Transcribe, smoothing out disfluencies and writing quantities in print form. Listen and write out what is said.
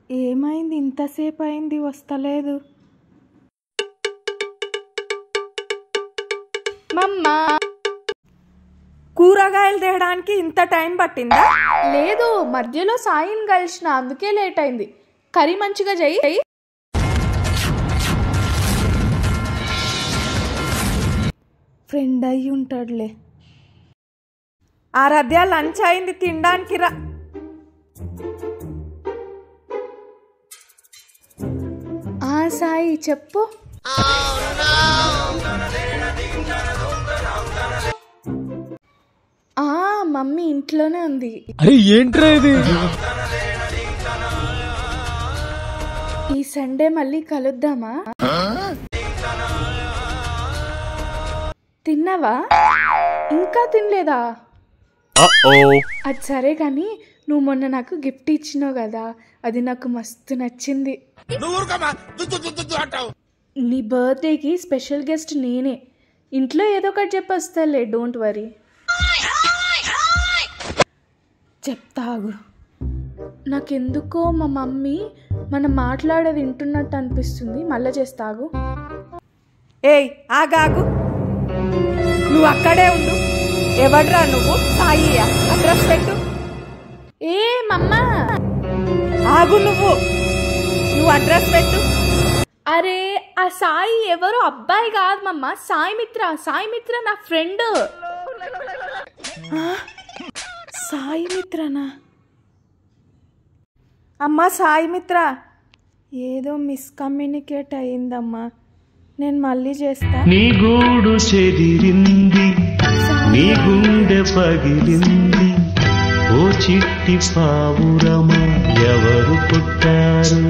ఏమైంది? ఇంతసేపు అయింది వస్తలేదు. మమ్మా, కూరగాయలు తేయడానికి ఇంత టైం పట్టిందా? లేదు, మధ్యలో సాయిని కలిసిన, అందుకే లేట్ అయింది. కర్రీ మంచిగా చెయ్యి. ఫ్రెండ్ అయ్యి ఉంటాడులే. ఆరాధ్య, లంచ్ అయింది, తినడానికి రా. సాయి చెప్పు. మమ్మీ ఇంట్లోనే ఉంది. అరే ఏంట్రా ఇది? ఈ సండే మళ్ళీ కలుద్దామా? తిన్నావా? ఇంకా తినలేదా? అది సరే కానీ నువ్వు మొన్న నాకు గిఫ్ట్ ఇచ్చినావు కదా, అది నాకు మస్తు నచ్చింది. నీ బర్త్డేకి స్పెషల్ గెస్ట్ నేనే. ఇంట్లో ఏదో ఒకటి చెప్పొస్తాలే, డోంట్ వరీ. చెప్తాగు. నాకెందుకో మా మమ్మీ మనం మాట్లాడేది వింటున్నట్టు అనిపిస్తుంది. మళ్ళా చేస్తాగు. ఏయ్ ఆగాగు, నువ్వు అక్కడే ఉండు. ఎవడ్రా నువ్వు? సాయియా? అడ్రస్ పెట్టు. ఏ మమ్మా ఆగు, నువ్వు అడ్రస్ పెట్టు. అరే ఆ సాయి ఎవరో అబ్బాయి కాదు మమ్మ, సాయి మిత్ర నా ఫ్రెండ్. సాయి మిత్రనా? అమ్మా సాయి మిత్ర, ఏదో మిస్కమ్యూనికేట్ అయిందమ్మా, నేను మళ్ళీ చేస్తా. నీ గూడు చెదిరింది, నీ గుండె పగిలింది, ఓ చిట్టి పావురమా ఎవరు పుట్టారు?